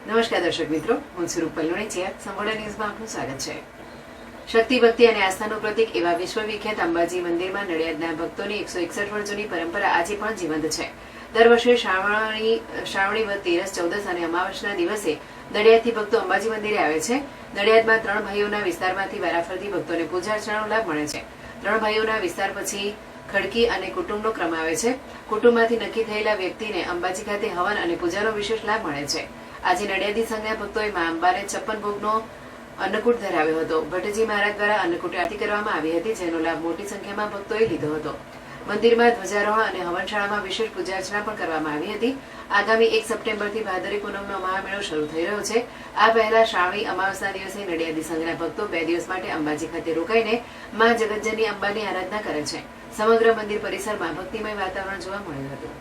નમસ્કાર દર્શક મિત્રો, હું છું રૂપલ લોણીચિયા. સંપૂર્ણ ન્યૂઝમાં આપનું સ્વાગત છે. શક્તિ, ભક્તિ અને આસ્થાનું પ્રતીક એવા વિશ્વવિખ્યાત અંબાજી મંદિરમાં નડિયાદના ભક્તોની 161 વર્ષ જૂની પરંપરા આજે પણ જીવંત છે. દર વર્ષે શ્રાવણી વદ તેરસ, ચૌદસ અને અમાવસના દિવસે નડિયાદથી ભક્તો અંબાજી મંદિરે આવે છે. નડિયાદમાં 3 ભાઈઓના વિસ્તારમાંથી વારાફરતી ભક્તોને પૂજા અર્ચનાનો લાભ મળે છે. 3 ભાઈઓના વિસ્તાર પછી ખડકી અને કુટુંબનો ક્રમ આવે છે. કુટુંબમાંથી નક્કી થયેલા વ્યક્તિને અંબાજી ખાતે હવન અને પૂજાનો વિશેષ લાભ મળે છે. આજે નડિયાદી સંઘના ભક્તોએ મા અંબાને 56 ભોગનો અન્નકૂટ ધરાવ્યો હતો. ભટ્ટજી મહારાજ દ્વારા અન્નકૂટ આરતી કરવામાં આવી હતી, જેનો લાભ મોટી સંખ્યામાં ભક્તોએ લીધો હતો. મંદિરમાં ધ્વજારોહણ અને હવનશાળામાં વિશેષ પૂજા અર્ચના પણ કરવામાં આવી હતી. આગામી 1 સપ્ટેમ્બરથી ભાદરવી પૂનમનો મહામેળો શરૂ થઈ રહ્યો છે. આ પહેલા શ્રાવણી અમાવસના દિવસે નડિયાદી સંઘના ભક્તો 2 દિવસ માટે અંબાજી ખાતે રોકાઈને મા જગતજનની અંબાની આરાધના કરે છે. સમગ્ર મંદિર પરિસરમાં ભક્તિમય વાતાવરણ જોવા મળ્યું હતું.